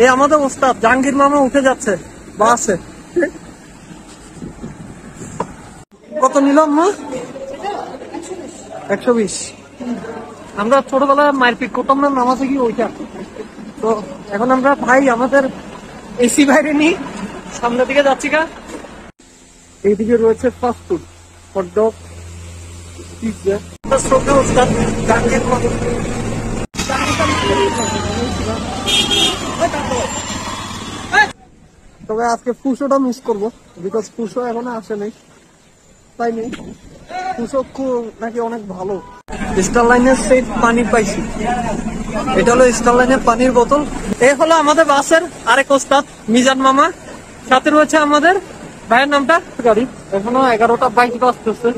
এই আমাদের ওস্তাদ জাহাঙ্গীর মামা উঠে যাচ্ছে বাসে। কত নিলাম মা? 120। আমরা ছোটবেলায় মারপিট করতাম না নামাজে গিয়ে ওইটা। তো এখন আমরা ভাই আমাদের এসি বাইরে নিই, সামনের দিকে যাচ্ছি গা। এইদিকে রয়েছে ফাস্ট ফুড, হটডগ, পিৎজা। শ্রদ্ধা ওস্তাদ জাহাঙ্গীর মামা। তবে আজকে ফুসোটা মিস করবো, বিকজ ফুসো এখনো আসে নাই, তাই নেই। ফুসো নাকি অনেক ভালো। স্টার লাইনের সেই পানি পাইছি, এটা হলো স্টার লাইনের পানির বোতল। এই হলো আমাদের বাসের আরেক ওস্তাদ মিজান মামা, সাথে রয়েছে আমাদের ভাইয়ের নামটা গাড়ি। এখনো 11টা 22 বাজতেছে।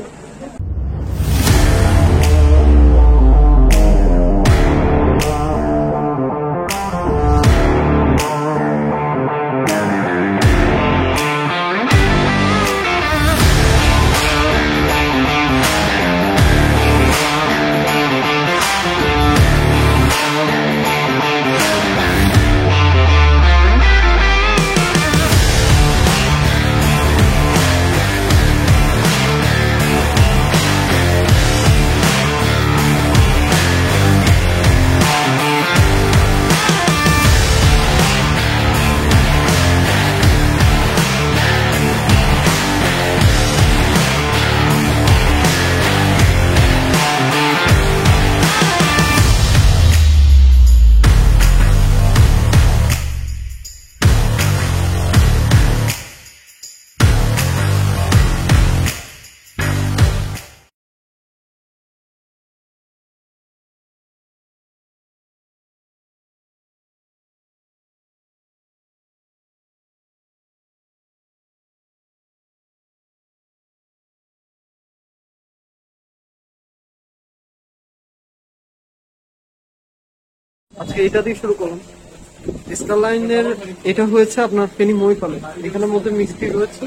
আজকে এটা দিয়ে শুরু করলাম। স্টার লাইনের এটা হয়েছে আপনার ফেনী মহিপালে, এখানের মধ্যে মিষ্টি রয়েছে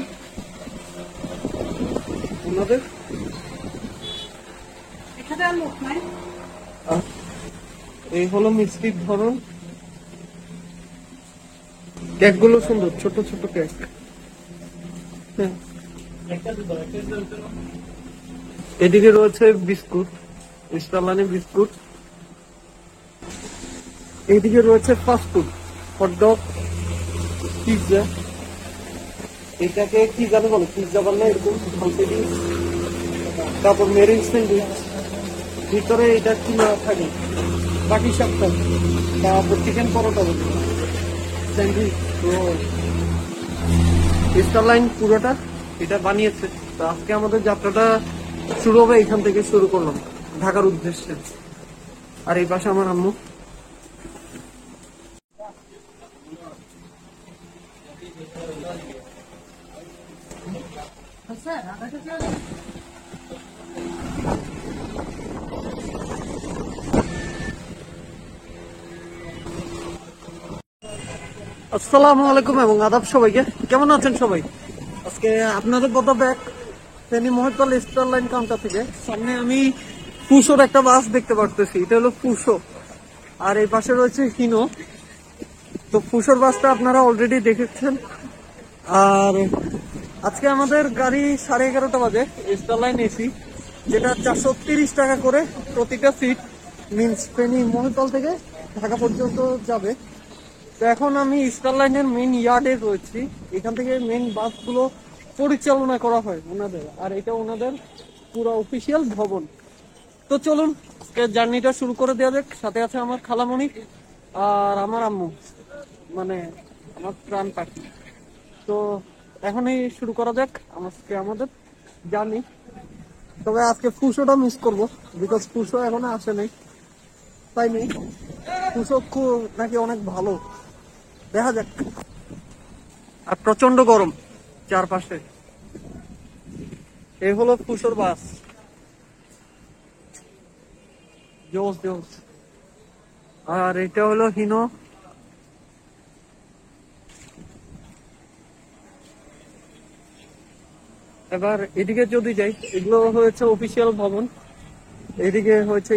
ওনাদের। এই হলো মিষ্টির ধরন। কেক গুলো সুন্দর, ছোট ছোট কেক। এদিকে রয়েছে বিস্কুট, স্টার লাইনের বিস্কুট। এইদিকে রয়েছে ফাস্টফুড, হটডগ, পিৎজা। এটাকে কি জানো বলো, পিৎজা বানানো এরকম ভালতে দিই। তারপর মেরিন স্যান্ডউইচ, ভিতরে এটা কি না থাকে বাকি সবটা। তারপর চিকেন পরোটা বলি স্যান্ডউইচ। তো স্টার লাইন পুরোটা এটা বানিয়েছে। তো আজকে আমাদের যাত্রাটা শুরু হবে এখান থেকে, শুরু করলাম ঢাকার উদ্দেশ্যে। আর এই পাশে আমার আম্মু। আসসালামু আলাইকুম এবং আদাব সবাইকে। কেমন আছেন সবাই? আজকে আপনাদের কথা ব্যাক Feni Mohipal Star Line counter থেকে। সামনে আমি ফুসোর একটা বাস দেখতে পারতেছি, এটা হলো ফুসো। আর এই পাশে রয়েছে হিনো। তো ফুসোর বাসটা আপনারা অলরেডি দেখেছেন। আর আজকে আমাদের গাড়ি 11:30 বাজে, স্টার লাইন এসি, যেটা 430 টাকা করে প্রতিটা সিট, মিনস ফেনী মহিপাল থেকে ঢাকা পর্যন্ত যাবে। তো এখন আমি স্টার লাইনের মেইন ইয়ার্ডে রয়েছি। এখান থেকে মেইন বাসগুলো পরিচালনা করা হয় ওনাদের, আর এটা ওনাদের পুরো অফিসিয়াল ভবন। তো চলুন জার্নিটা শুরু করে দেওয়া যাক। সাথে আছে আমার খালামণি আর আমার আম্মু, মানে আমার প্রাণ পাখি। তো এখনই শুরু করা যাক আজকে আমাদের জার্নি। তবে আজকে ফুসোটা মিস করবো, বিকজ ফুসো এখনো আসে নাই, তাই নেই। ফুসো নাকি অনেক ভালো, দেখা যাক। আর প্রচন্ড গরম চারপাশে। এই হলো ফুসোর বাস, জোস জোস। আর এটা হলো হিনো। এবার এদিকে যদি যাই, এগুলো হয়েছে অফিসিয়াল ভবন। এদিকে হয়েছে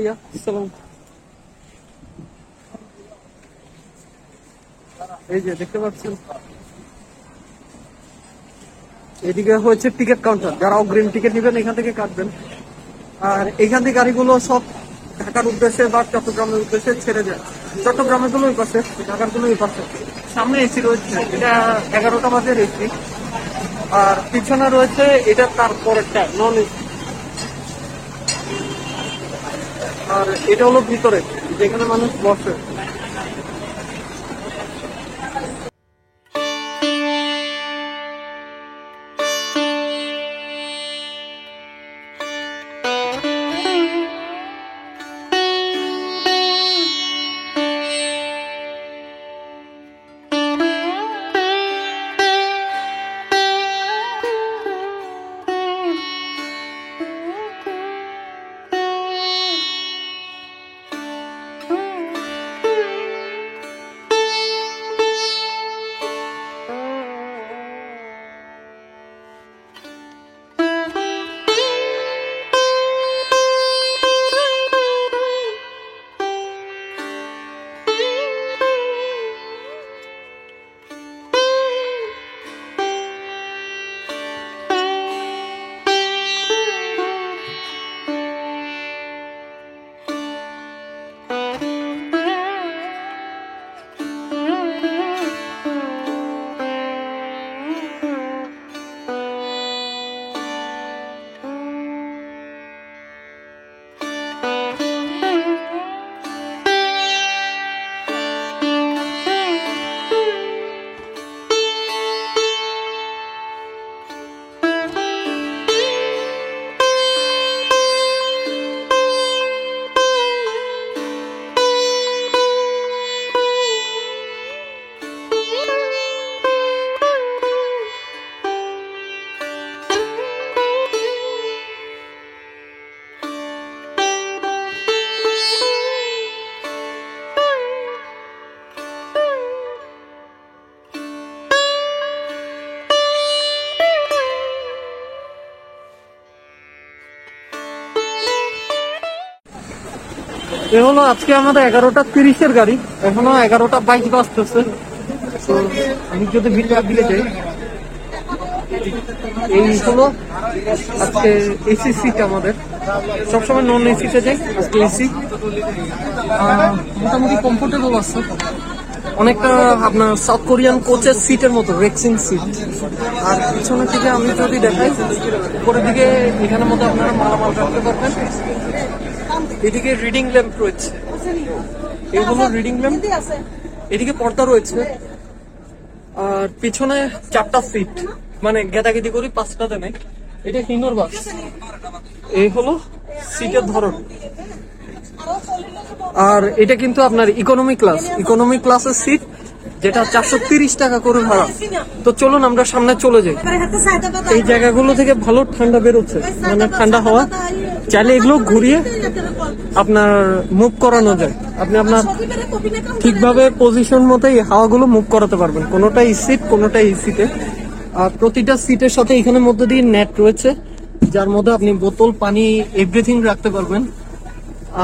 এই যে দেখতে পাচ্ছেন, এদিকে হচ্ছে টিকিট কাউন্টার, যারা অগ্রিম টিকিট নেবেন এখান থেকে কাটবেন। আর এখান থেকে গাড়িগুলো সব ঢাকার উদ্দেশ্যে বা চট্টগ্রামের উদ্দেশ্যে ছেড়ে যায়। চট্টগ্রামের গুলো ওই পাশে, ঢাকার গুলো ওই পাশে। সামনে এসি রয়েছে, এটা 11টা বাজে এসি। আর পিছনে রয়েছে এটা তারপরেরটা নন এসি। আর এটা হলো ভিতরে যেখানে মানুষ বসে। এ হলো আজকে আমাদের 11:30 গাড়ি, এখনো 11:22 বাজতেছে। তো আমি যদি ভিতরে দিকে যাই, এই হলো আজকে এসি সিট আমাদের। সবসময় নন এসিতে যাই, আজকে এসি। মোটামুটি কমফোর্টেবল আছে, অনেকটা আপনার সাউথ কোরিয়ান কোচের সিটের মতো, রেক্সিং সিট। আর পিছনের দিকে আমি যদি দেখাই, উপরের দিকে এখানের মতো আপনারা মালামাল রাখতে পারবেন। এদিকে রিডিং ল্যাম্প রয়েছে, এগুলো রিডিং ল্যাম্প। এদিকে পর্দা রয়েছে। আর পিছনে 4টা সিট, মানে গেদাগেদি করি 5টাতে নেই। এটা হিনোর বাস। এই হলো সিটের ধরন। আর এটা কিন্তু আপনার ইকোনমি ক্লাসের সিট, যেটা 430 টাকা করে ভাড়া। তো চলুন আমরা সামনে চলে যাই। এই জায়গাগুলো থেকে ভালো ঠান্ডা বেরোচ্ছে, মানে ঠান্ডা হাওয়া। চাইলে এগুলো ঘুরিয়ে আপনার মুভ করানো যায়। আপনি আপনার ঠিকভাবে পজিশন মতো এই হাওয়াগুলো মুভ করাতে পারবেন। কোনোটা সিট, কোনোটা সিটে। আর প্রতিটা সিটের সাথে এখানের মধ্যে দিয়ে নেট রয়েছে, যার মধ্যে আপনি বোতল, পানি, এভরিথিং রাখতে পারবেন।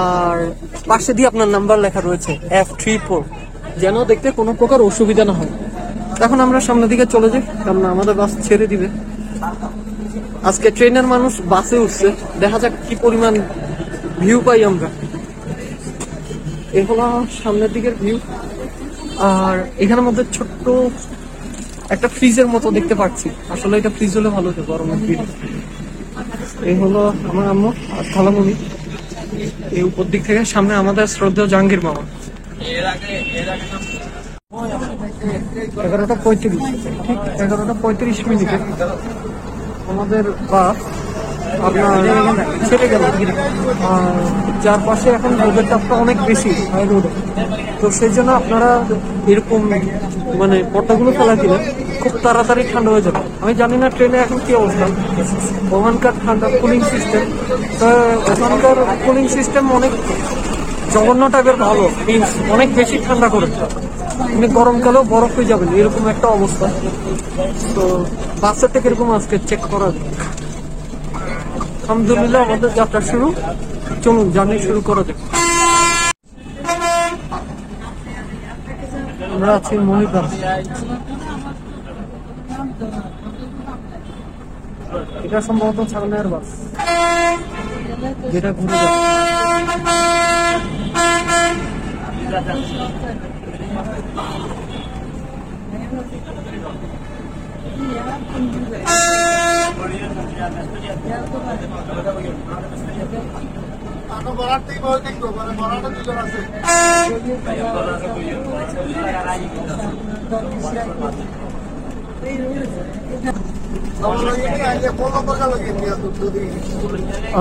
আর পাশে দিয়ে আপনার নাম্বার লেখা রয়েছে F34, যেন দেখতে কোনো প্রকার অসুবিধা না হয়। এখন আমরা সামনের দিকে চলে যাই, কারণ আমাদের বাস ছেড়ে দিবে। আজকে ট্রেনের মানুষ বাসে উঠছে, দেখা যাক কি পরিমাণ ভিউ পাই আমরা। এই হলো সামনের দিকের ভিউ। আর এখানের মধ্যে ছোট্ট একটা ফ্রিজের মতো দেখতে পাচ্ছি। আসলে এটা ফ্রিজ হলে ভালো হতো, গরমের দিন। এই হলো আমার আম্মু আর খালামণি। এই উপর দিক থেকে সামনে আমাদের শ্রদ্ধেয় জাহাঙ্গীর মামা। 11:35, ঠিক 11:35 আমাদের বাস আপনার ছেড়ে গেল। আর যার পাশে এখন রোদের তাপটা অনেক বেশি, হাই রোডে। তো সেই জন্য আপনারা এরকম মানে পর্দাগুলো ফেলা দিলে খুব তাড়াতাড়ি ঠান্ডা হয়ে যাবে। আমি জানি না ট্রেনে এখন কি অবস্থা, ওখানকার ঠান্ডা কুলিং সিস্টেম। তো ওখানকার কুলিং সিস্টেম অনেক জঘন্য টাইপের, ভালো মিনস অনেক বেশি ঠান্ডা করে। আপনি গরমকালেও বরফ হয়ে যাবেন, এরকম একটা অবস্থা। তো বাসের থেকে এরকম আজকে চেক করা যায়। আলহামদুলিল্লাহ আমাদের যাত্রা শুরু। চলুন জার্নি শুরু করা যাক। আমরা আছি মহিপাল। এটা সম্ভবত ছাগলের বাস, যেটা ঘুরে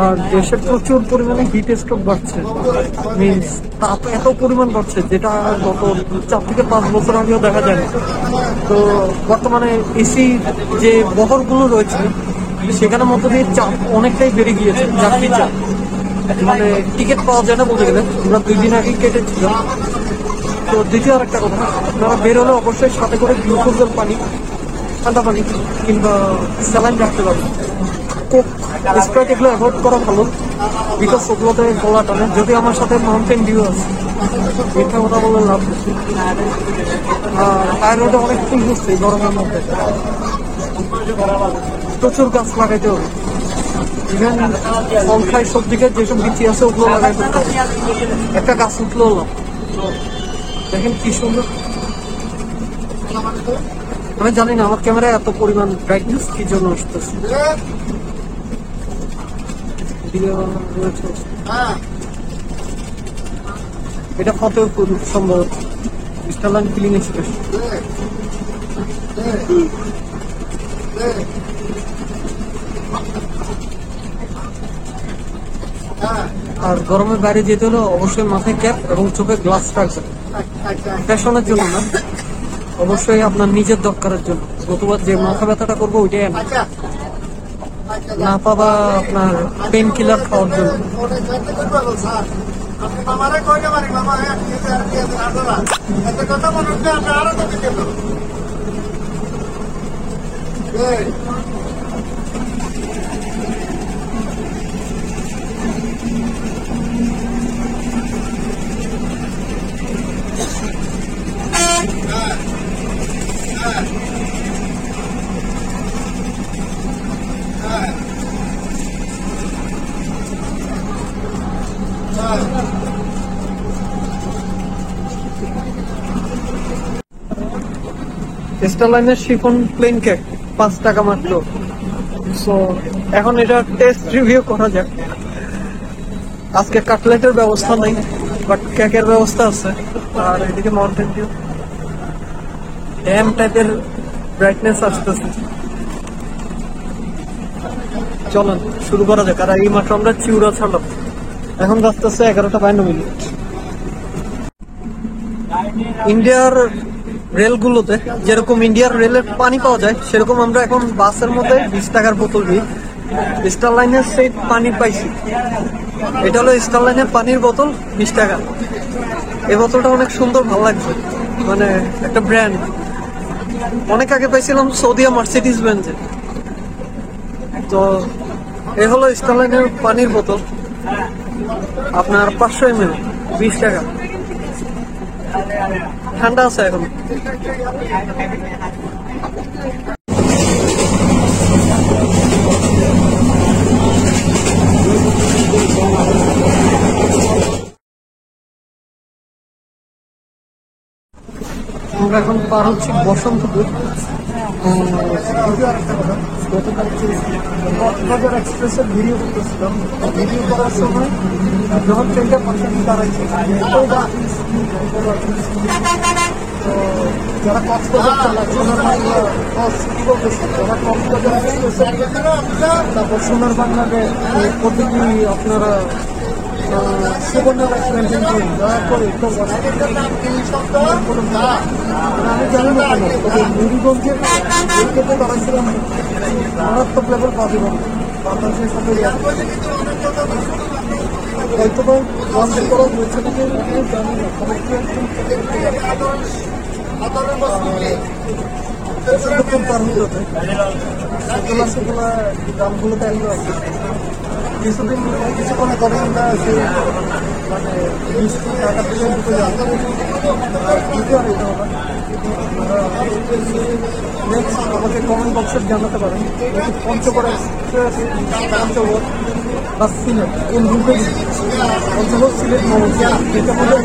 আর দেশে প্রচুর পরিমাণে হিট স্ট্রোক বাড়ছে, মিনস তাপ এত পরিমাণ বাড়ছে যেটা গত 4 থেকে 5 বছর আগেও দেখা যায় না। তো বর্তমানে এসি যে বহরগুলো রয়েছে সেখানের মধ্যে দিয়ে চাপ অনেকটাই বেড়ে গিয়েছে, যাত্রী চাপ, মানে টিকিট পাওয়া যায় না বলতে গেলে। আমরা 2 দিন আগেই কেটেছিলাম। তো দ্বিতীয় আর একটা কথা, আপনারা বের হলে অবশ্যই সাথে করে গ্লুকোজের পানি, ঠান্ডা পানি কিংবা স্যালাইন রাখতে পারবেন। কোক, স্প্রাইট এগুলো অ্যাভয়েড করা ভালো, বিকজ ওগুলোতে গলা টানে। যদি আমার সাথে মাউন্টেন ডিউ আছে, মিথ্যা কথা বলে লাভ নেই। আর হাই রোডে অনেক ফুল হচ্ছে গরমের মধ্যে, প্রচুর গাছ লাগাইতে হবে। ইভেন ফল খাই সবজিকে যেসব বিচি আছে ওগুলো লাগাই করতে হবে। একটা গাছ উঠলেও লাভ। দেখেন কি সুন্দর। আমি জানি না আমার ক্যামেরায় এত পরিমাণ ব্রাইটনেস কি জন্য আসতেছে। এটা ফতেহপুর সম্ভবত, স্টারলাইন ফিলিং এক্সপ্রেস। আর গরমের বাইরে যেতে হলে অবশ্যই মাথায় ক্যাপ এবং চোখে গ্লাস রাখবেন। ফ্যাশনের জন্য না, অবশ্যই আপনার নিজের দরকারের জন্য। গতবার যে মাথা ব্যথাটা করবো ওইটাই আমি না পাবা আপনার পেন কিলার খাওয়ার জন্য। স্টারলাইনের শিফন প্লেন কেক 5 টাকা মাত্র। সো এখন এটা টেস্ট রিভিউ করা যাক। আজকে কাটলেটের ব্যবস্থা নেই, বাট কেকের ব্যবস্থা আছে। আর এদিকে মাউন্টেন ডিউ, ড্যাম টাইপের ব্রাইটনেস আসতেছে। চলুন শুরু করা যাক। আর এই মাত্র আমরা চিউড়া ছাড়লাম, এখন বাজতেছে 11:52। ইন্ডিয়ার রেলগুলোতে যেরকম ইন্ডিয়ার রেলের পানি পাওয়া যায়, সেরকম আমরা এখন বাসের মধ্যে 20 টাকার বোতল দিই। স্টারলাইনের সেই পানি পাইছি। এটা হলো স্টারলাইনের পানির বোতল, 20 টাকা। এই বোতলটা অনেক সুন্দর, ভালো লাগছে, মানে একটা ব্র্যান্ড। অনেক আগে পাইছিলাম সৌদিয়া মার্সিডিজ বেঞ্জে। তো এ হলো স্টারলাইনের পানির বোতল, আপনার 500 ml, 20 টাকা। ঠান্ডা আছে এখন। আমরা এখন পার হচ্ছি বসন্তপুর। কক্সবাজার এক্সপ্রেসের ভিডিও করতেছিলাম। ভিডিও করার সময় যখন ট্রেনটা পাশে দাঁড়াইছে, যারা কক্সবাজার চালাচ্ছে যারা কক্সবাজার এক্সপ্রেসের, তারপর সোনার বাংলাতে প্রতিটি আপনারা সুবর্ণ মেনটেন করুন দয়া করে। একটু আমি জানি না কেন, তবে মুড়িগঞ্জের উইকেটে দাঁড়াইছিলাম মারাত্মক লেভেল পাবি বাংলাদেশের সাথে। হয়তো বা বন্ধ করা হয়েছে নাকি জানি না। পার হতে দামগুলো তো এলো কিছুক্ষণ ধরে আমরা সেই মানে ঢাকা থেকে ঢুকে যাবো নেক্সট আমাকে কমেন্ট বক্সে জানাতে পারেন পঞ্চগড় পঞ্চগড় বা সিলেট কোন রুটে পঞ্চগড় সিলেট মমতা যেটা হলো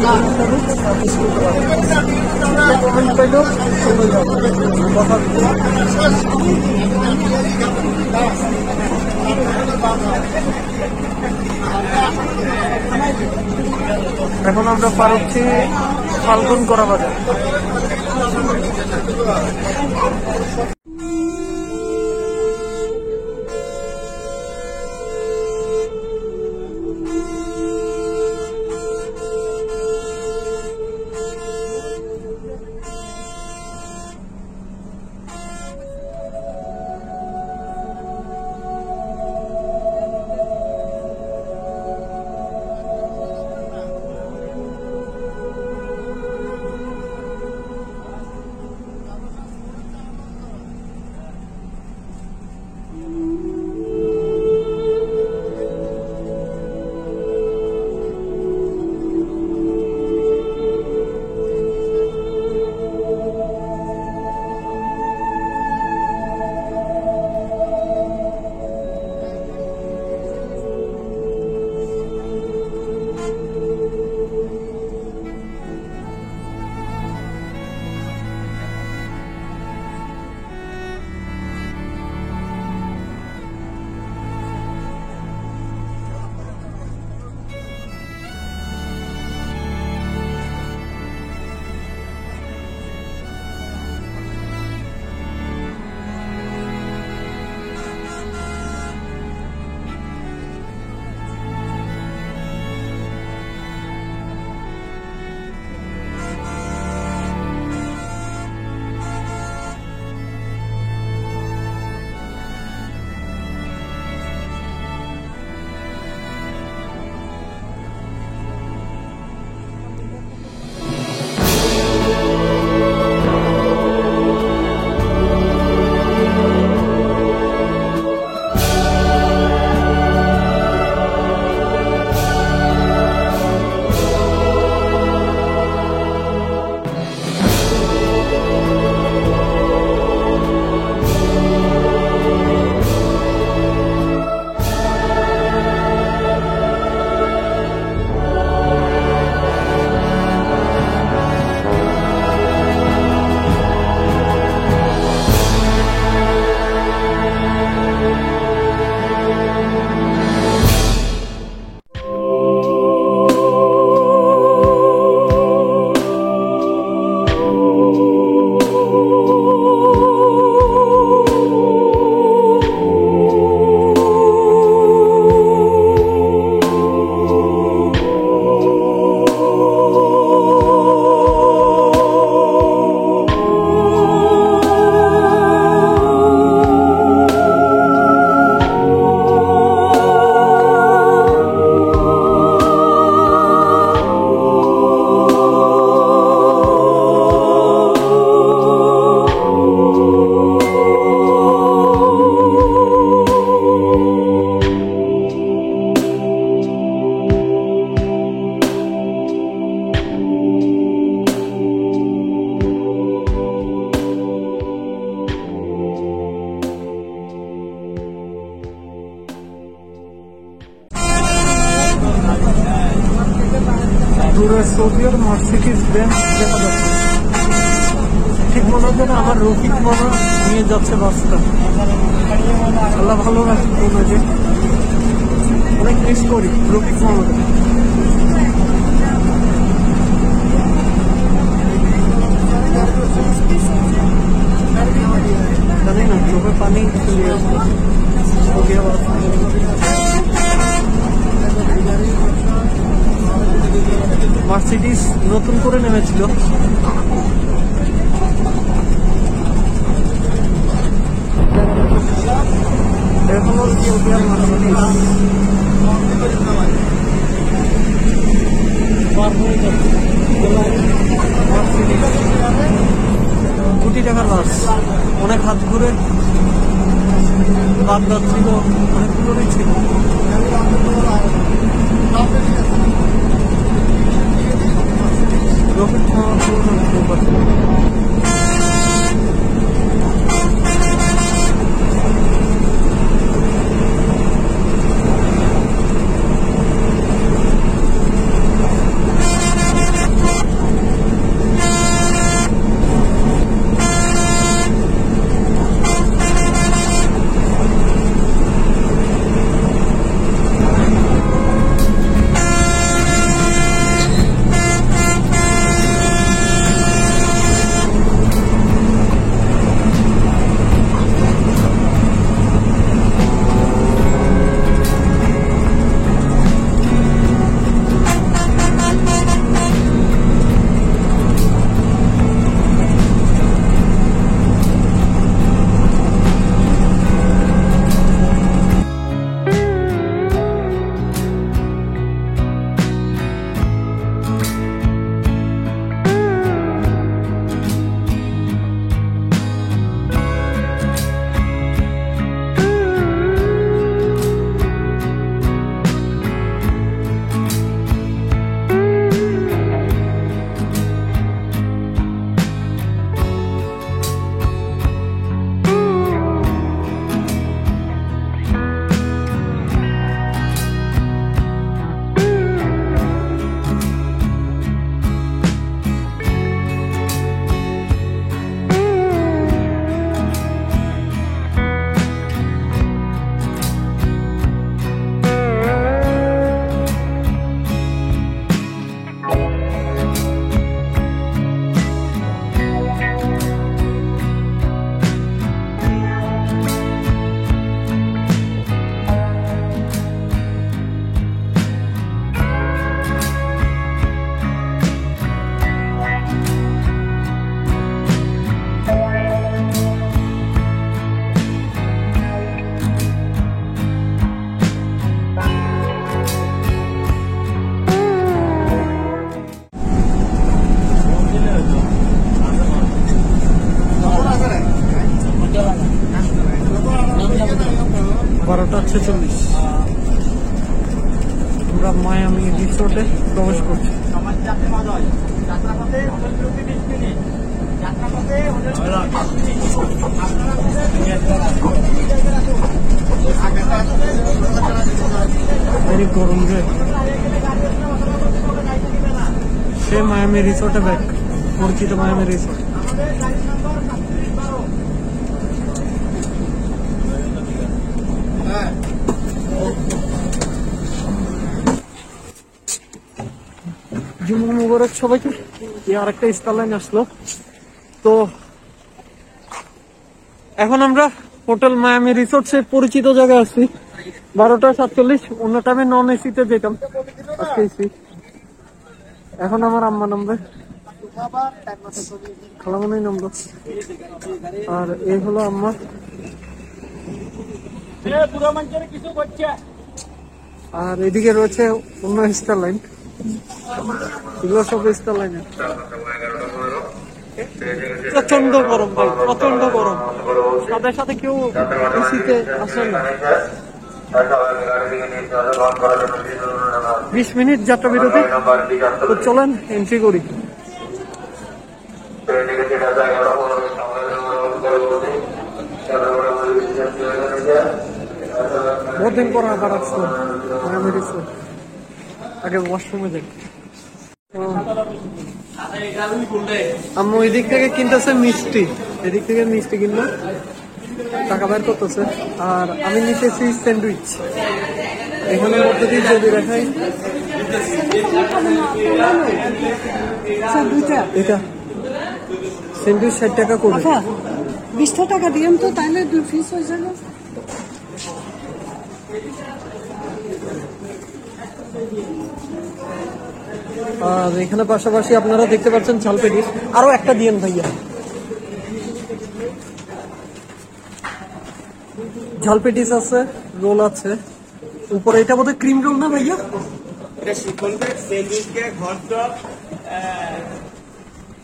কমেন্ট পাইলেও চলে যাবে কথা এখন আমরা পার হচ্ছি ফাল্গুন করা বাজার। দূরে সৌদির মার্সিডিজ বেঞ্চ দেখা যাচ্ছে। ঠিক মনে হচ্ছে না আমার রফিক মামা নিয়ে যাচ্ছে বাসটা। আল্লাহ ভালো রাখি যে অনেক মিস করি রফিক মামাকে। জানি না চোখে পানি চলে আসছে। মার্সিডিজ নতুন করে নেমেছিল। কোটি টাকা লস, অনেক হাত ঘুরে বাদ যাচ্ছিল, অনেক সুন্দরই ছিল। রকেট খাওয়া বারোটা 46 আমরা মায়ামি রিসোর্টে প্রবেশ করছি। গরম রে, সে মায়ামি রিসোর্টে ব্যাক, পরিচিত মায়ামি রিসোর্ট। জুম্মা মুবারক সবাইকে। আর একটা স্টারলাইন আসলো। তো এখন আমরা হোটেল মায়ামি রিসোর্ট সে পরিচিত জায়গায় আছি। 12টা 47, অন্য টাইমে নন এসিতে যেতাম, আজকে এসি। এখন আমার আম্মা নামবে, খালামনি নামবে, আর এই হলো আম্মা। আর এদিকে রয়েছে অন্য স্টারলাইন, এগুলো সব স্টারলাইন। প্রচন্ড গরম ভাই, প্রচন্ড গরম। তাদের সাথে কেউ এসিতে আসে না। 20 মিনিট যাত্রা বিরতি। তো চলেন এন্ট্রি করি। बहुत दिन পর আবার আসলো মায়ামি রিসোর্ট। আগে ওয়াশরুমে যাই। আম্মু এদিক থেকে কিনতেছে মিষ্টি, এদিক থেকে মিষ্টি কিনলো, টাকা বের করতেছে। আর আমি নিতেছি স্যান্ডউইচ। এখানে মধ্যে দিয়ে যদি দেখাই, এটা স্যান্ডউইচ 60 টাকা করে। 20 টাকা দিয়েন তো, তাইলে 2 পিস হয়ে যাবে। আর এখানে পাশাপাশি আপনারা দেখতে পাচ্ছেন ঝাল পেটিস। আরো একটা দিয়েন ভাইয়া, ঝাল পেটিস আছে, রোল আছে উপরে। এটা বোধহয় ক্রিম রোল না ভাইয়া? এটা শিকল বেড স্যান্ডউইচ কে ঘর তো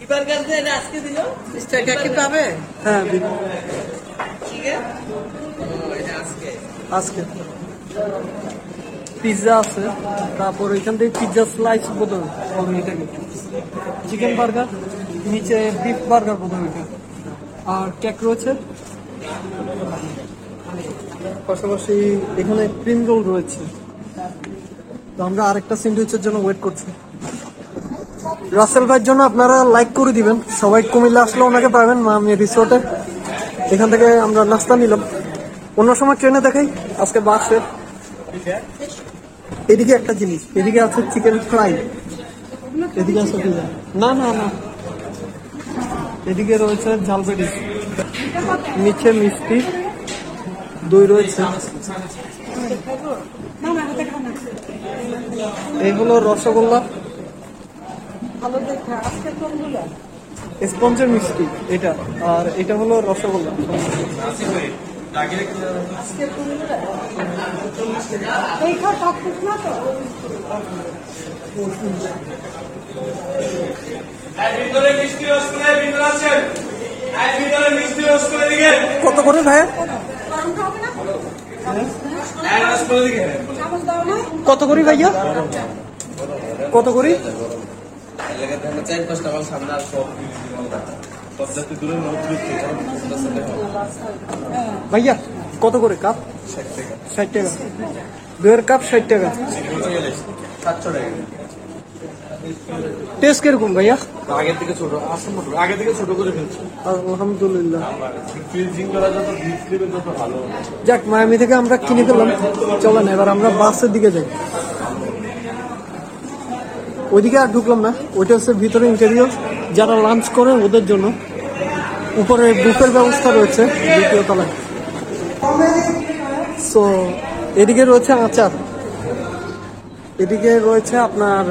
এবার কাছে আজকে দিল এটা কি পাবে? হ্যাঁ ঠিক আছে, আজকে আজকে পিৎজা আছে, তারপর এখান থেকে পিৎজা স্লাইস বোধ হয় এটাকে, চিকেন বার্গার, নিচে বিফ বার্গার বোধ হয় এটা, আর কেক রয়েছে। পাশাপাশি এখানে ক্রিম রোল রয়েছে। তো আমরা আরেকটা স্যান্ডউইচের জন্য ওয়েট করছি। রাসেল ভাইয়ের জন্য আপনারা লাইক করে দিবেন, সবাই কুমিল্লা আসলে ওনাকে পাবেন মামি রিসোর্টে। এখান থেকে আমরা নাস্তা নিলাম, অন্য সময় ট্রেনে দেখাই, আজকে বাসের। এদিকে একটা জিনিস, এদিকে আছে চিকেন ফ্রাই, এদিকে আছে পিজা, না না না, এদিকে রয়েছে ঝালবেড়ি, নিচে মিষ্টি দই রয়েছে, এগুলো রসগোল্লা, ভালো দেখে আজকে কোনগুলো স্পঞ্জের মিষ্টি এটা, আর এটা হলো রসগোল্লা। এই খাও টক টক না তো ভিতরে মিষ্টি রসগোল্লা ভিতরে আছেন, ভিতরে মিষ্টি রসগোল্লা দিকে কত করে ভাই? গরম খাবে না রসগোল্লা দিকে চামচ দাও না কত করে ভাইয়া? কত করে? চার পাঁচটা মাল সামনে আর সব পদ্মাতে দূরে ভাইয়া কত করে কাপ? 60 টাকা। দুয়ের কাপ 60 টাকা। 700 টাকা। টেস্ট কিরকম ভাইয়া? আগের থেকে ছোট আসল মোটর আগে থেকে ছোট করে ফেলছি। আলহামদুলিল্লাহ। ফ্রিজিং করা যত ডিপ লেভেল যত ভালো। যাক, মায়ামি থেকে আমরা কিনে ফেললাম, চলেন এবার আমরা বাসের দিকে যাই। ওইদিকে আর ঢুকলাম না, ওইটা হচ্ছে ভিতরে ইন্টেরিয়র, যারা লাঞ্চ করে ওদের জন্য। উপরে বুফের ব্যবস্থা রয়েছে দ্বিতীয় তলায়। সো এদিকে রয়েছে আচার, এদিকে রয়েছে আপনার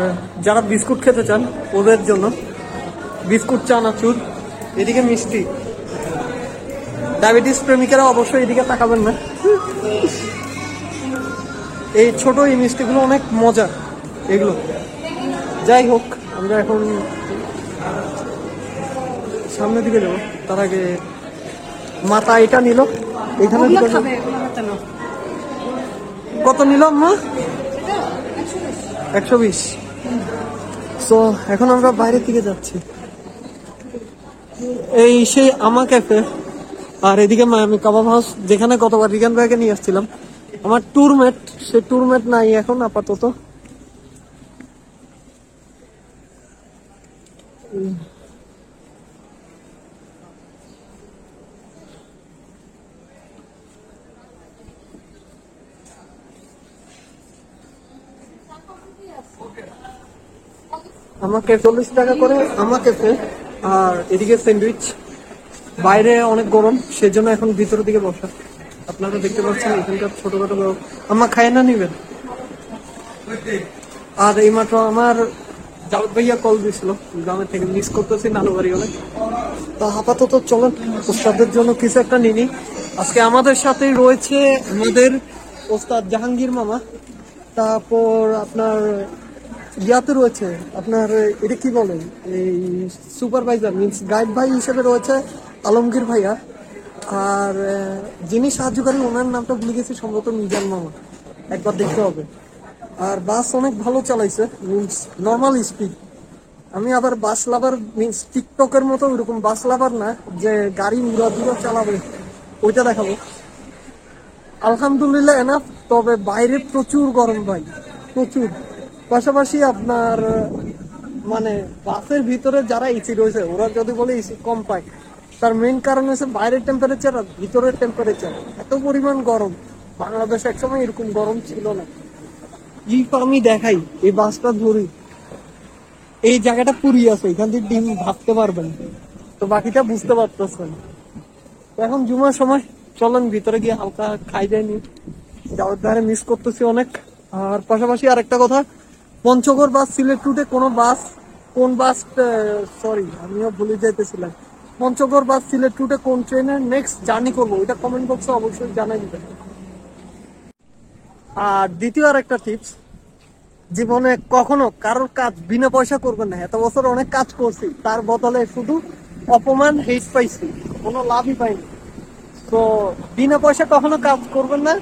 যারা বিস্কুট খেতে চান ওদের জন্য বিস্কুট, চানাচুর, এদিকে মিষ্টি। ডায়াবেটিস প্রেমিকেরা অবশ্যই এদিকে তাকাবেন না। এই ছোট এই মিষ্টিগুলো অনেক মজা এগুলো। যাই হোক, আমরা এখন সামনের দিকে যাবো, তার আগে মাথা এটা নিল, এখানে ওগুলো ঢুকে খাবে এগুলো হাতে নাও কত নিল মা? 120। সো এখন আমরা বাইরের দিকে যাচ্ছি, এই সেই আমা ক্যাফে, আর এদিকে মায়ামি কাবাব হাউস, যেখানে গতবার রিগান ভাইকে নিয়ে আসছিলাম। আমার ট্যুরমেট, সে ট্যুরমেট নাই এখন আপাতত। আমাকে 40 টাকা করে আমাকে, আর এদিকে স্যান্ডউইচ। বাইরে অনেক গরম, সেজন্য এখন ভিতরের দিকে বসা। আপনারা দেখতে পাচ্ছেন এখানকার ছোটখাটো আমার খায় না নিবেন। আর এইমাত্র আমার জাভেদ ভাইয়া কল দিয়েছিল গ্রামের থেকে, মিস করতেছি নানু বাড়ি অনেক। তো আপাতত চলেন ওস্তাদের জন্য কিছু একটা নিনি। আজকে আমাদের সাথেই রয়েছে আমাদের ওস্তাদ জাহাঙ্গীর মামা, তারপর আপনার ইয়াতে রয়েছে আপনার এটা কি বলেন, এই সুপারভাইজার মিনস গাইড ভাই হিসেবে রয়েছে আলমগীর ভাইয়া, আর যিনি সাহায্যকারী ওনার নামটা ভুলে গেছি, সম্ভবত মিজান মামা, একবার দেখতে হবে। আর বাস অনেক ভালো চালাইছে, মিনস নর্মাল স্পিড। আমি আবার বাস লাভার, মিনস টিকটকের মতো ওইরকম বাস লাভার না যে গাড়ি উড়া চালাবে, ওইটা দেখাবো। আলহামদুলিল্লাহ এনাফ। তবে বাইরে প্রচুর গরম ভাই, প্রচুর। পাশাপাশি আপনার মানে বাসের ভিতরে যারা এসি রয়েছে ওরা যদি বলে এসি কম পায়, তার মেইন কারণ হচ্ছে বাইরের টেম্পারেচার আর ভিতরের টেম্পারেচার এত পরিমাণ গরম। বাংলাদেশে একসময় এরকম গরম ছিল না। আমি দেখাই, এই বাসটা ধরি, এই জায়গাটা পুরি আছে, এখান থেকে ডিম ভাবতে পারবেন, তো বাকিটা বুঝতে পারতেছেন। এখন জুমার সময় চলেন ভিতরে গিয়ে হালকা খাই যায়নি, যাওয়ার ধারে মিস করতেছি অনেক। আর পাশাপাশি আরেকটা কথা, পঞ্চগড় বাস সিলেট রুটে কোনো বাস, কোন বাস, সরি আমিও ভুলে যাইতেছিলাম, পঞ্চগড় বাস সিলেট রুটে কোন ট্রেনে নেক্সট জার্নি করবো এটা কমেন্ট বক্সে অবশ্যই জানাই দিবেন। আর দ্বিতীয় আর একটা টিপস, জীবনে কখনো কারোর কাজ বিনা পয়সা করবেন না। এত বছর অনেক কাজ করছি, তার বদলে শুধু অপমান, হেট পাইছি, কোনো লাভই পাইনি। তো বিনা পয়সা কখনো কাজ করবেন না।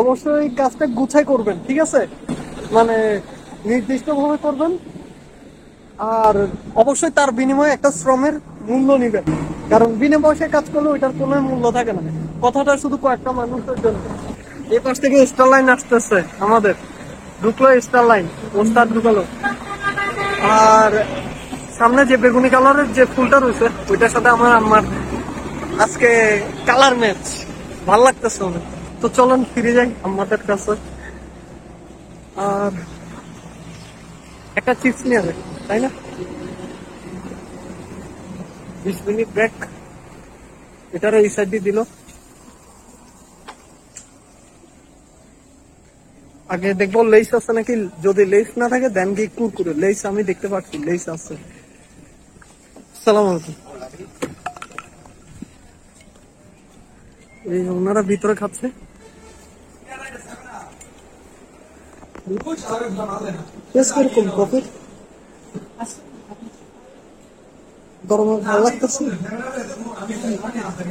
অবশ্যই কাজটা গুছাই করবেন, ঠিক আছে? মানে নির্দিষ্ট ভাবে করবেন, আর অবশ্যই তার বিনিময়ে একটা শ্রমের মূল্য নিবেন, কারণ বিনা পয়সায় কাজ করলে ওইটার কোনো মূল্য থাকে না। কথাটা শুধু কয়েকটা মানুষের জন্য। এই পাশ থেকে স্টার লাইন আসতেছে আমাদের, ঢুকলো স্টার লাইন, ওস্তাদ ঢুকালো। আর সামনে যে বেগুনি কালারের যে ফুলটা রয়েছে ওইটার সাথে আমার আম্মার আজকে কালার ম্যাচ, ভাল লাগতেছে অনেক। তো চলুন ফিরে যাই আমাদের কাছে, আর একটা চিপস নিয়ে যাবে, তাই না? 20 মিনিট ব্রেক, এটারও এই সাইড দিয়ে দিল। আগে দেখবো লেস আছে নাকি, যদি লেস না থাকে দেন গিয়ে কুরকুরে। লেস আমি দেখতে পাচ্ছি, লেস আছে। সালাম আলাইকুম। এই ওনারা ভিতরে খাচ্ছে। কিরকম কফি গরম ভালো লাগতেছে?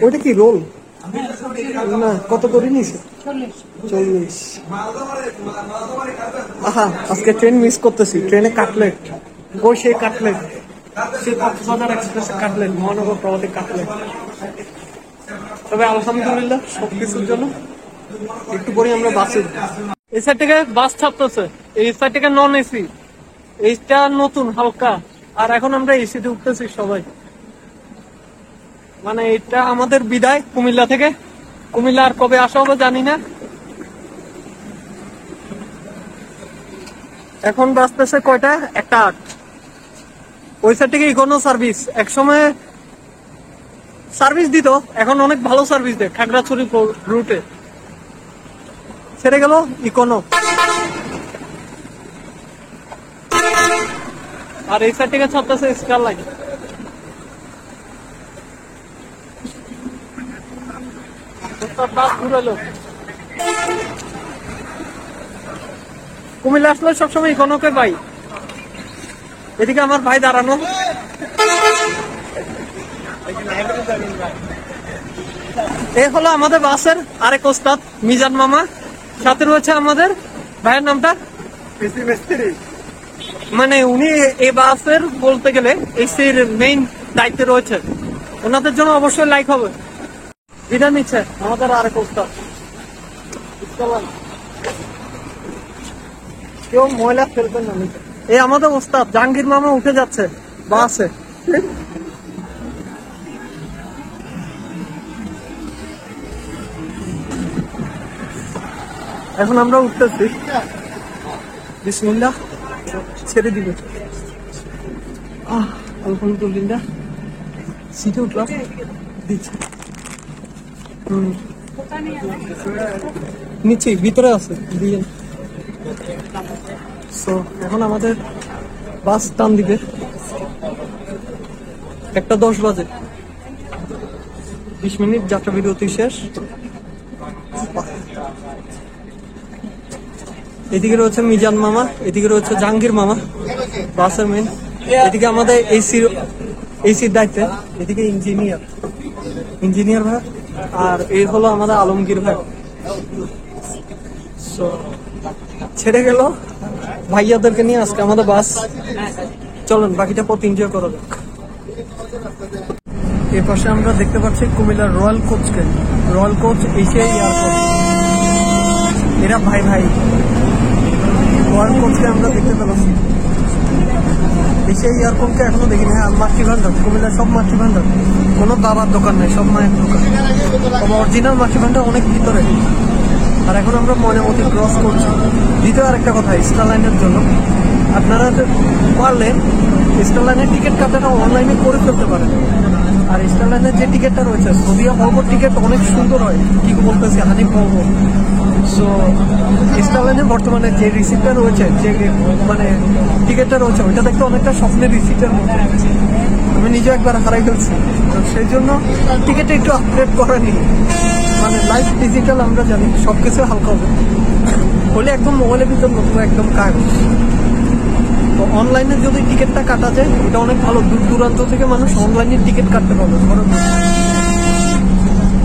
ওইটা কি রোল না? কত করে নিছে? 40। আহা, আজকে ট্রেন মিস করতেছি। ট্রেনে কাটলেট, ওই সেই কাটলেট, সেই কক্সবাজার এক্সপ্রেসের কাটলেট, মহানগর প্রভাতী কাটলেট। তবে আলহামদুলিল্লাহ সবকিছুর জন্য। একটু পরে আমরা বাসে, এই সাইড থেকে বাস ছাড়তেছে, এই সাইড থেকে নন এসি, এইটা নতুন হালকা। আর এখন আমরা এসিতে উঠতেছি সবাই। মানে এটা আমাদের বিদায় কুমিল্লা থেকে। কুমিল্লা আর কবে আসা হবে জানি না। এখন বাজতেছে কয়টা? 1:08। ওই সাইড থেকে ইকোনো সার্ভিস একসময় সার্ভিস দিত, এখন অনেক ভালো সার্ভিস দেয়। খাগড়াছড়ি রুটে ছেড়ে গেল ইকোনো। আর এই সাইড থেকে ছাড়তেছে স্টার লাইন। বাস ঘুরালো। কুমিল্লা আসলে সবসময় ইকোনোকে পাই। এদিকে আমার ভাই দাঁড়ানো। এই হলো আমাদের বাসের আরেক ওস্তাদ মিজান মামা, সাথে রয়েছে আমাদের ভাইয়ের নামটা মানে উনি এই বাসের বলতে গেলে এসির মেইন দায়িত্বে রয়েছে। ওনাদের জন্য অবশ্যই লাইক হবে। বিদায় নিচ্ছে আমাদের আরেক ওস্তাদ। কেউ ময়লা ফেলবেন না। এই আমাদের ওস্তাদ জাহাঙ্গীর মামা উঠে যাচ্ছে বাসে। এখন আমরা উঠতেছি। বিসমিল্লাহ, ছেড়ে দিবে। আলহামদুলিল্লাহ, সিটে উঠলাম, দিচ্ছে। নিচে ভিতরে আছে দিয়ে। সো এখন আমাদের বাস টান দিবে। 1:10 বাজে। 20 মিনিট যাত্রা বিরতি শেষ। এদিকে রয়েছে মিজান মামা, এদিকে রয়েছে জাহাঙ্গীর মামা বাসের মেন। এদিকে আমাদের এসির দায়িত্বে, এদিকে ইঞ্জিনিয়ার ভাই, আর এই হলো আমাদের আলমগীর ভাই। ছেড়ে গেল ভাইয়াদেরকে নিয়ে আজকে আমাদের বাস। চলুন বাকিটা পথ এনজয় করা যাক। এর পাশে আমরা দেখতে পাচ্ছি কুমিল্লার রয়্যাল কোচকে। রয়্যাল কোচ এশিয়া এয়ারপোর্ট, এরা ভাই ভাই। রয়্যাল কোচকে আমরা দেখতে পেলাম। এশিয়া এয়ারপোর্টকে এখনো দেখিনি। হ্যাঁ, মাতৃ ভান্ডার, কুমিল্লার সব মাতৃ ভান্ডার, কোনো বাবার দোকান নেই, সব মায়ের দোকান। তবে অরিজিনাল মাতৃ ভান্ডার অনেক ভিতরে। আর এখন আমরা ময়নামতি ক্রস করছি। দ্বিতীয় আরেকটা কথা, স্টার লাইনের জন্য আপনারা পারলে স্টার লাইনের টিকিট কাটাটা অনলাইনে করে ফেলতে পারেন। আর স্টার লাইনের যে টিকিটটা রয়েছে, সৌদিয়া ভলভো টিকিট অনেক সুন্দর হয়, কি বলতেছি, হানিফ ভলভো। সো স্টার লাইনে বর্তমানে যে রিসিপ্টটা রয়েছে, যে মানে টিকিটটা রয়েছে, ওইটা দেখতে অনেকটা স্বপ্নের রিসিপ্টের মতো। আমি নিজে একবার হারাই ফেলছি, তো সেই জন্য টিকিটটা একটু আপডেট করে নিই। মানে লাইভ ডিজিটাল আমরা জানি সবকিছু হালকা হবে, হলে একদম মোবাইলের ভিতর নতুন একদম কাগজ। তো অনলাইনে যদি টিকিটটা কাটা যায় এটা অনেক ভালো। দূর দূরান্ত থেকে মানুষ অনলাইনে টিকিট কাটতে পারবে।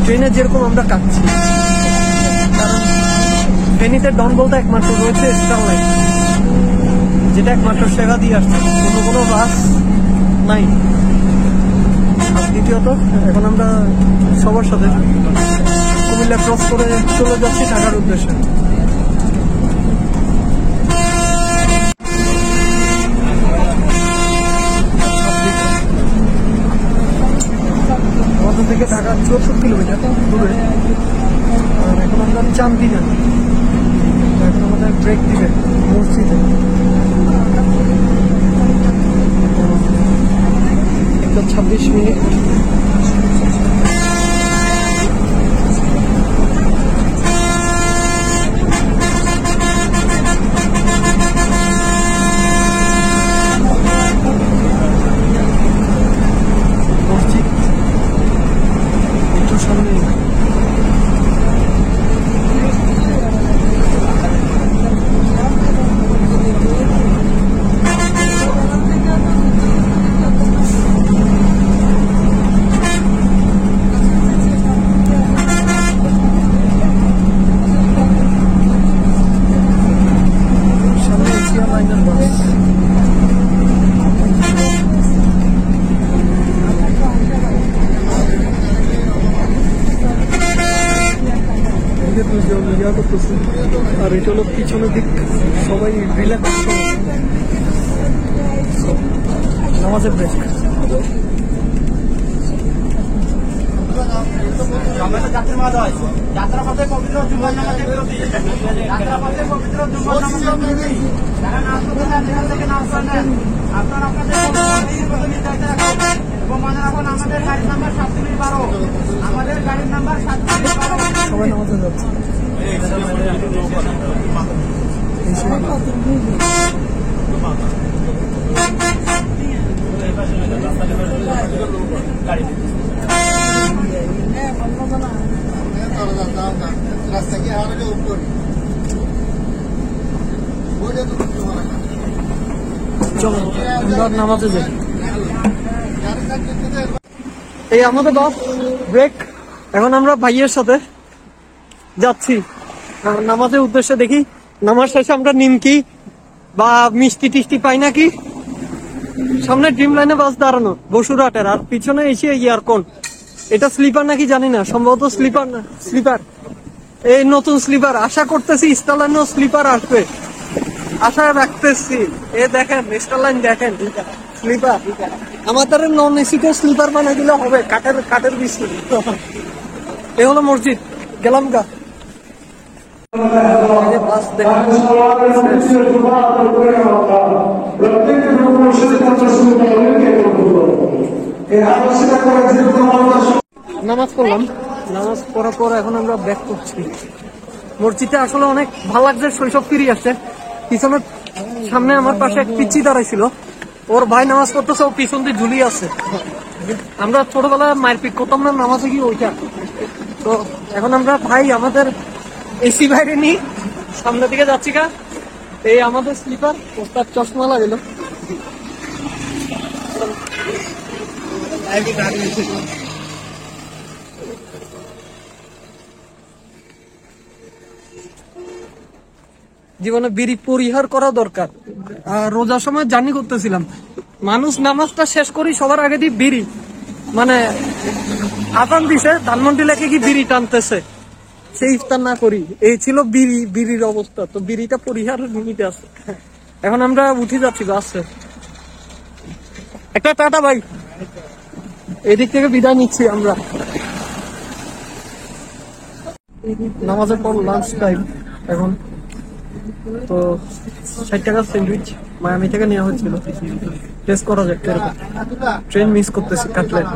ট্রেনে যেরকম আমরা কাটছি, কারণ ফেনীতে ডন বলতে একমাত্র রয়েছে স্টারলাইন, যেটা একমাত্র সেবা দিয়ে আসছে, অন্য কোনো বাস নাই। আর দ্বিতীয়ত এখন আমরা সবার সাথে কুমিল্লা ক্রস করে চলে যাচ্ছি ঢাকার উদ্দেশ্যে। আমাদের থেকে ঢাকা 64 কিলোমিটার দূরে। আর এখন আমরা চান্দিনা, এখন আমাদের ব্রেক দিবে মসজিদে। একটা 26 মিনিট। মসজিদ একটু সামনে। সামনে এশিয়া লাইনের বাস। দুজন ইয়া করতেছে, আর এটা হলো পিছনের দিক, সবাই রিল্যাক্স নামাজের ব্রেক। যাত্রা পথে পবিত্র জুম্মার নামাজে বিরতি, যাত্রা পথে পবিত্র জুম্মার নামাজে বিরতি। যারা নাচ করতে চান এখান থেকে নাচ নেন, আপনারা আপনাদের নির্ধারিত রাখবেন এবং মনে রাখুন আমাদের গাড়ির নাম্বার 712, আমাদের গাড়ির নাম্বার 712। সবাই নামাজে যাচ্ছে। চলো আমরা নামাজে যাই। এই আমাদের বাস ব্রেক। এখন আমরা ভাইয়ের সাথে যাচ্ছি নামাজের উদ্দেশ্যে। দেখি নামাজ শেষে আমরা নিমকি বা মিষ্টি টিষ্টি পাই নাকি। সামনে ড্রিম লাইনে বাস দাঁড়ানো বসুরহাটের, আর পিছনে এসে ইয়ারকন। এটা স্লিপার নাকি জানি না, সম্ভবত স্লিপার না, স্লিপার। এই নতুন স্লিপার, আশা করতেছি স্টারলাইনও স্লিপার আসবে, আশা রাখতেছি। এ দেখেন স্টারলাইন, দেখেন স্লিপার। আমাদের নন এসিতে স্লিপার বানাই দিলে হবে, কাঠের বিস্কুট। এ হলো মসজিদ, গেলাম গা। বাস দেখেন নামাজ পড়লাম, নামাজ পড়ার পর এখন আমরা ব্যাক করছি মসজিদে। আসলে অনেক ভালো লাগছে, শৈশব ফিরে আসছে। পিছনে সামনে আমার পাশে এক পিচ্ছি দাঁড়াইছিল, ওর ভাই নামাজ পড়তেছে, ও পিছন দিয়ে ঝুলিয়ে আছে। আমরা ছোটবেলায় মায়ের পিক করতাম না নামাজে গিয়ে ওইটা। তো এখন আমরা ভাই আমাদের এসি বাইরে নিই, সামনের দিকে যাচ্ছি কা। এই আমাদের স্লিপার, ওর চশমা লাগলো। জীবনে বিড়ি পরিহার করা দরকার। রোজার সময় জার্নি করতেছিলাম, মানুষ নামাজটা শেষ করি সবার আগে দিয়ে বিড়ি, মানে আজান দিছে ধানমন্ডি লেখে কি বিড়ি টানতেছে, সেই ইফতার না করি। এই ছিল বিড়ির অবস্থা। তো বিড়িটা পরিহার নিতে আছে। এখন আমরা উঠে যাচ্ছি বাসে। একটা টাটা ভাই, এদিক থেকে বিদায় নিচ্ছি আমরা। নামাজের পর লাঞ্চ টাইম এখন। তো 60 টাকার স্যান্ডউইচ মায়ামি থেকে নেওয়া হয়েছিল, টেস্ট করা যাক কিরকম। ট্রেন মিস করতেছি, কাটলেট।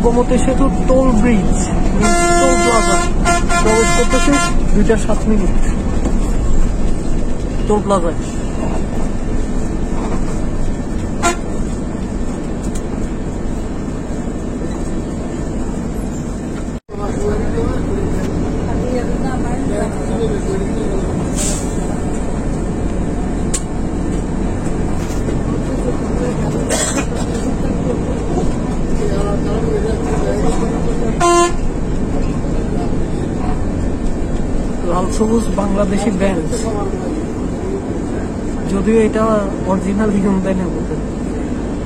গোমতী সেতু টোল ব্রিজ, টোল প্লাজা প্রবেশ করতেছি 2:07 টোল প্লাজায়। লাল সবুজ বাংলাদেশি ব্যান্ড, যদিও এটা অরিজিনাল হিউন্ডাই না বলতে।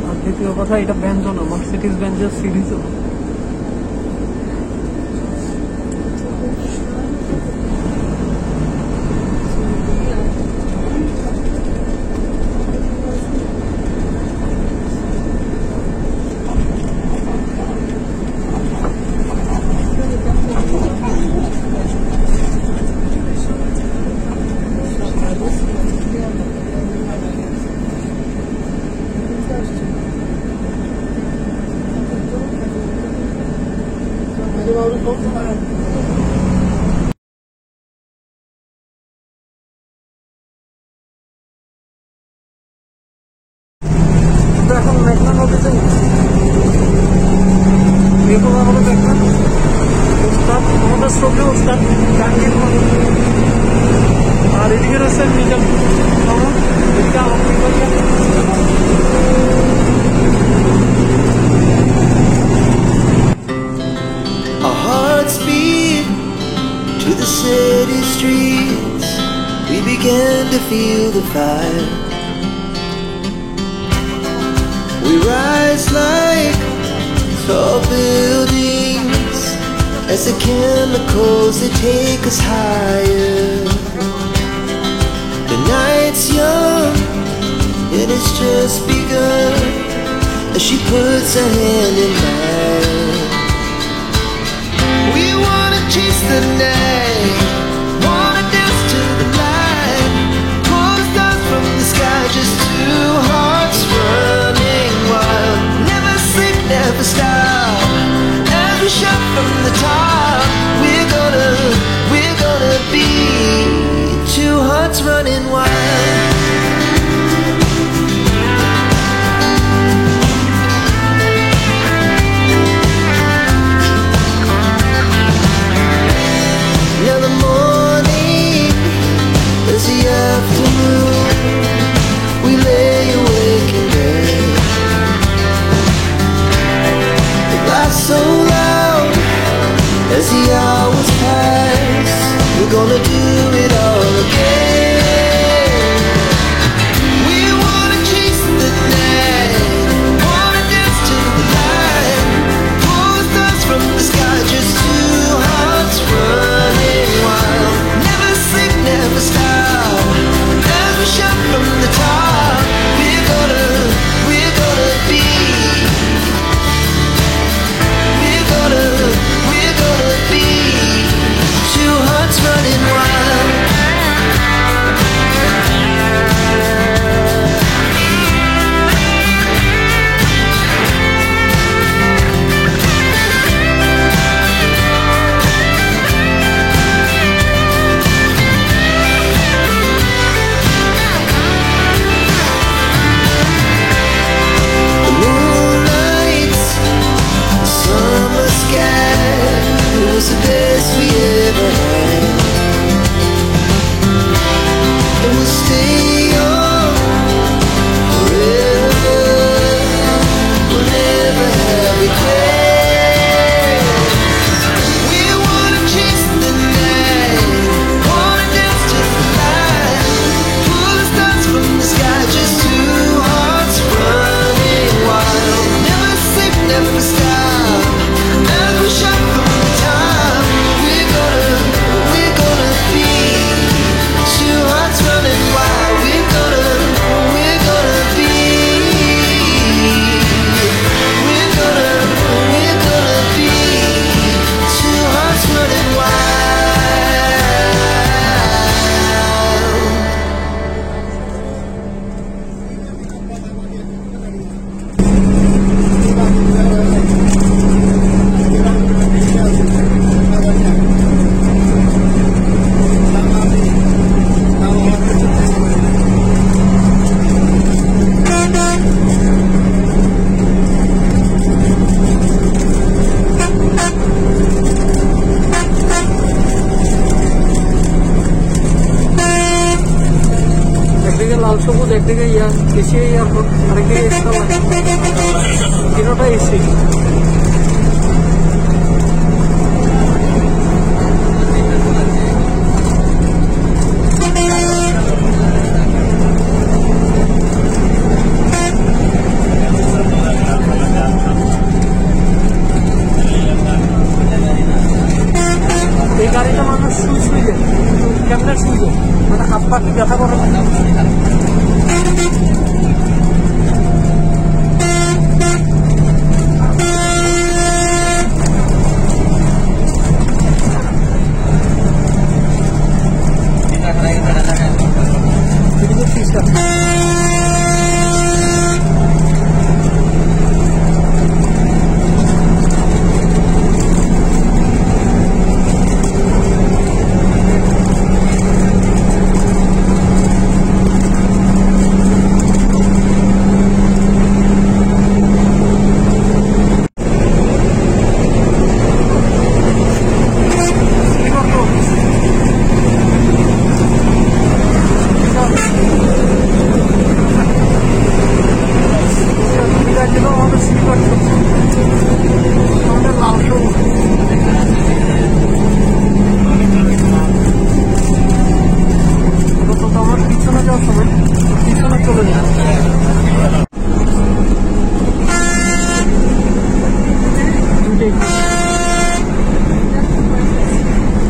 আর দ্বিতীয় কথা, এটা ব্যান্ডও না, মার্সিডিজ বেঞ্জের সিরিজও। এখন মেঘনা নদীতে এরকম আমাদের মেঘনা উস্তাদ আমাদের শ্রদ্ধেয় উস্তাদ জাহাঙ্গীর মোহাম্মদ। আর এদিকে রয়েছে মিজান মামা, এদিকে আলমগীর ভাইয়া। Our hearts beat to the city streets. We began to feel the fire. We rise like tall buildings as the chemicals they take us higher. The night's young and it's just begun as she puts her hand in mine. We wanna chase the night, wanna dance to the light, pull the stars from the sky, just two hearts running wild. Never sleep, never stop, as we shout from the top. We're gonna be two hearts running wild. Now the more লাল সবুজ, একদিকে Asia airport, আরেকদিকে star line, তিনোটা AC. এই গাড়িটা মানুষ শুইলে কেমনে শুইবে, মানে হাত পা ব্যথা করে না।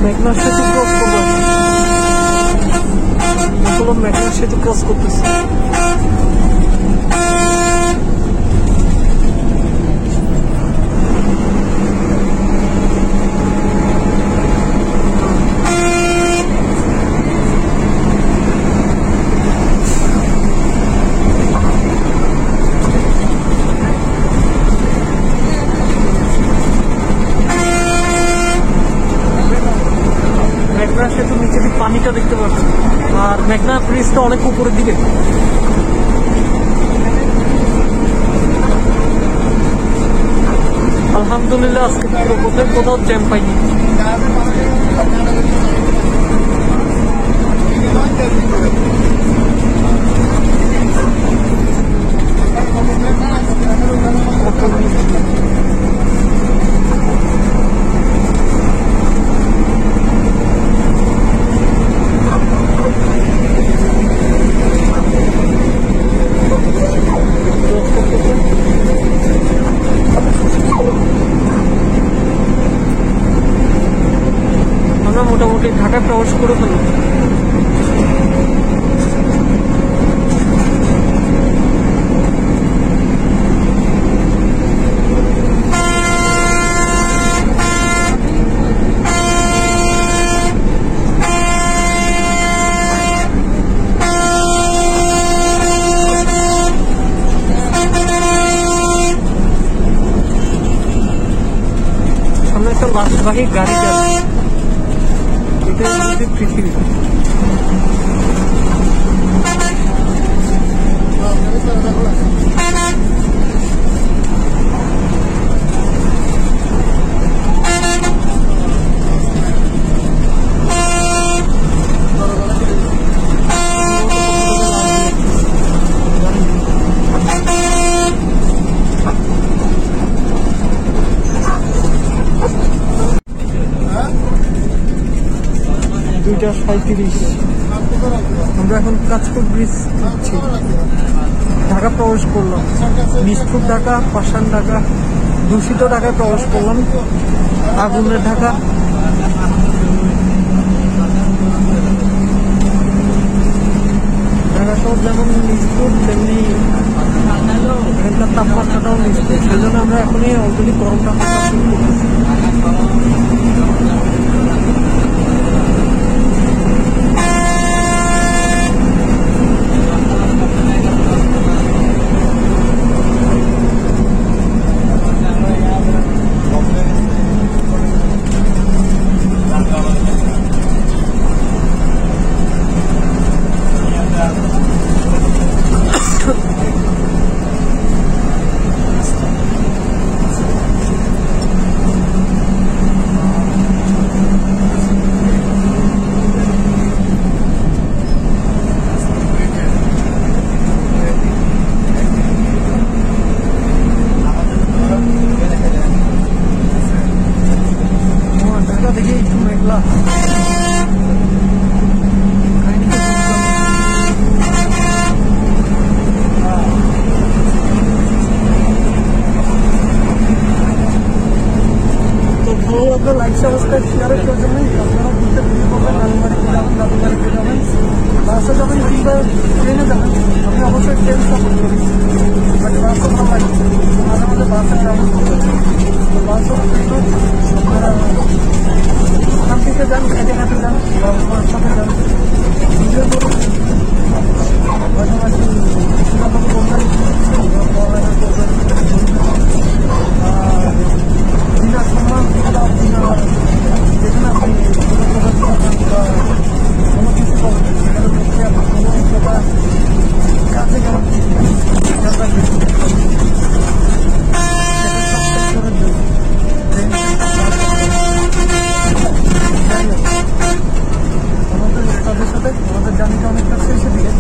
মেঘনা সেতু ক্রস করবো, মেঘনা সেতু ক্রস করতেছে। মেঘনা সেতু নিচে দিকে পানিটা দেখতে পাচ্ছি, আর মেঘনা ব্রিজটা অনেক উপরের দিকে। আলহামদুলিল্লাহ আজকে কোথাও জ্যাম পাইনি। আমরা মোটামুটি ঢাকায় প্রবেশ করে ফেলব। সামনে একটা লাশবাহী গাড়ি যাচ্ছে, এটা আমাদের পৃথিবী। দুইটা 37। আমরা এখন কাঁচপুর ব্রিজ যাচ্ছি, ঢাকা প্রবেশ করলাম। নিষ্ঠুর ঢাকা, পাষাণ ঢাকা, দূষিত ঢাকায় প্রবেশ করলাম, আগুনের ঢাকা। ঢাকা শহর যেমন নিষ্ঠুর, তেমনি এখানকার তাপমাত্রাটাও নিষ্ঠুর। সেই জন্য আমরা এখনই অলরেডি গরমটা শুরু করতেছি। মেঘলা। তো ভালো লাগবে লাইক সাবস্ক্রাইব শেয়ারের জন্য আপনারা ঘুরতে ভিডিও করবেন, নানুবাড়িতে যাবেন, দাদুবাড়িতে যাবেন, বাসে যাবেন কিংবা ট্রেনে যাবেন। আমি অবশ্যই ট্রেন সাপোর্ট করি, বাট বাসও ভালো লাগে, মাঝে মাঝে বাসে ট্রাভেল করতে। বাসও আপনারা ওখান থেকে যান, হেঁটে হেঁটে যান, বাবার সাথে যান, ভিডিও করুন, মাঝে মাঝে ছোটোখাটো বলবেন, পড়ালেখা করবেন। বিনা সম্মান বিনা যেখানে আপনি কোনো কিছু করবেন সেখানে হচ্ছে আপনার কোনো প্রকার কাজে গেল আমাদের তাদের সাথে আমাদের জার্নিটা অনেকটা শেষে দিকে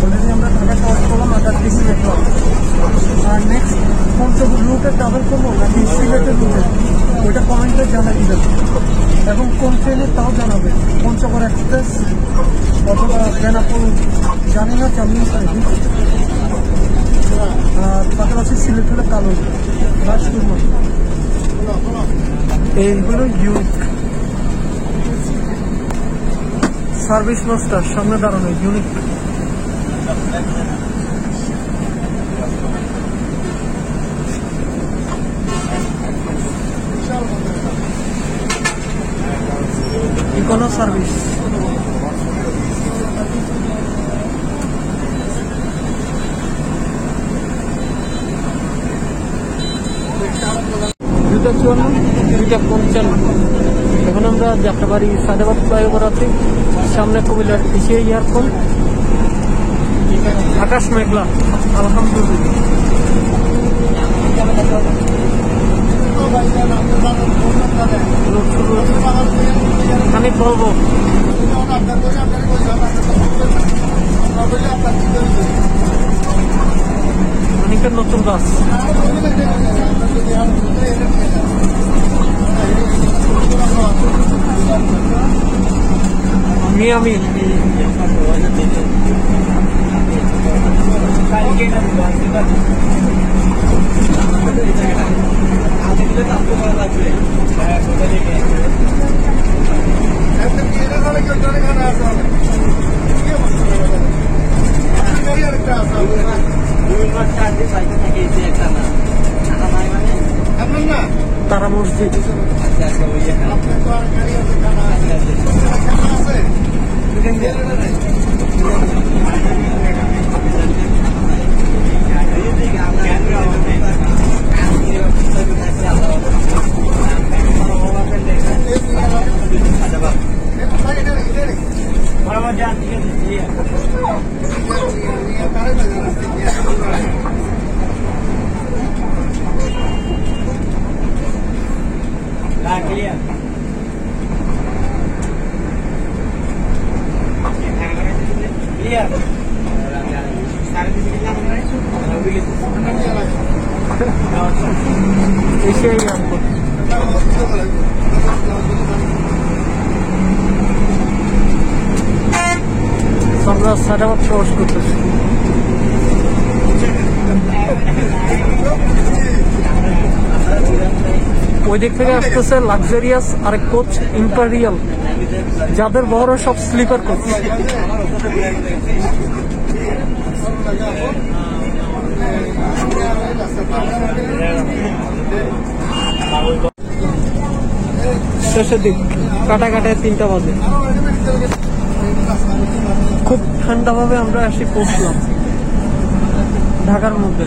অলরেডি আমরা ঢাকা ক্রস করলাম, আদার ডিসি দেখলাম। আর নেক্সট কোন সব রুটে ট্রাভেল করবো নাকি সিলেটের রুটে, ওইটা কমেন্টে জানাই দেবে এবং কোন ট্রেনে তাও জানাবে। পঞ্চগড় এক্সপ্রেস অথবা বেনাপুর জানি না, চামিয়ে আর পাশাপাশি সিলেট হলে কালো বা সুরমা। এইগুলো ইউনিক সার্ভিস মাস্টার সামনে দাঁড়ানো ইউনিক। ইকোনো সার্ভিস দুইটা 54 দুইটা 55। এখন আমরা যাত্রাবাড়ি সাদাবাদ ফ্লাইওভার আছি, সামনে কুমিল্লার এশিয়া এয়ারপোর্ট। আকাশ মেঘলা আলহামদুলিল্লাহ। আমি বলবো অনেকের নতুন বাস। আমি তারা মসজিদ এশিয়া এয়ারপোর্ট। আমরা সাদাবাদ ক্রস করতেছি। ওই দিক থেকে আসতেছে লাক্সারিয়াস আরেক কোচ ইম্পেরিয়াল, যাদের বড় সব স্লিপার কোচ। শেষের দিক কাটাকাটায় 3টা বাজে। খুব ঠান্ডা ভাবে আমরা এসে পৌঁছলাম ঢাকার মধ্যে।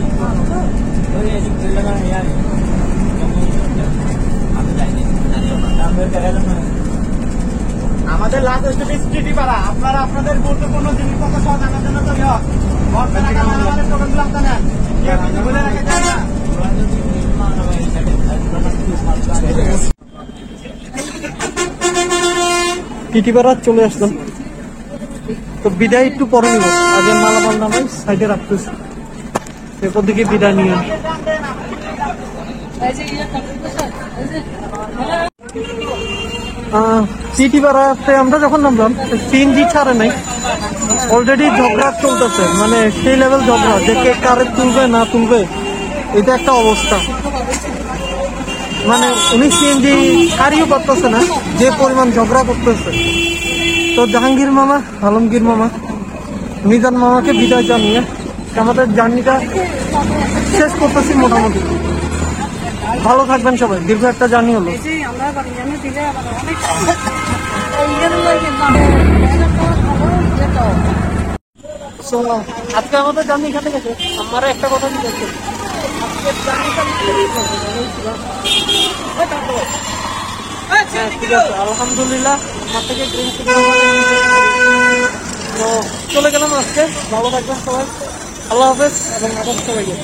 আমাদের লাস্ট স্টেশন স্ট্রিটি পাড়া। আপনারা আপনাদের গুরুত্বপূর্ণ জিনিসপত্র সহ জানার জন্য তৈরি হোক। টোকেনগুলো আপনার নেন, কেউ কিছু ভুলে রেখে যান না। টিটিপাড়া চলে আসলাম, তো বিদায় একটু পরে নিব। আগে মালামাল নামে সাইডে রাখতেছি, এরপর দিকে বিদায় নিয়ে আসি। সিটি পাড়াতে আমরা যখন নামলাম সিএনজি ছাড়ে নাই, অলরেডি ঝগড়া চলতেছে, মানে সেই লেভেল ঝগড়া যে কে কারে তুলবে না তুলবে, এটা একটা অবস্থা। মানে উনি সিএনজি কারিও করতেছে না, যে পরিমাণ ঝগড়া করতেছে। তো জাহাঙ্গীর মামা, আলমগীর মামা, মিজান মামাকে বিদায় জানিয়ে আমাদের জার্নিটা শেষ করতেছি মোটামুটি। ভালো থাকবেন সবাই, দীর্ঘ একটা জার্নি হলো। এই যে আমরা বাড়িয়ানো দিলে আবার অনেক ইয়ের লাগে ভালো So, আজকে আমাদের জার্নি এখানে গেছে। আমার একটা কথা কি বলছে, আজকের জার্নিটা ঠিক আছে, আলহামদুলিল্লাহ আমার থেকে ড্রিঙ্ক তো চলে গেলাম আজকে। ভালো থাকবেন সবাই, আল্লাহ হাফেজ এবং আবার সবাইকে।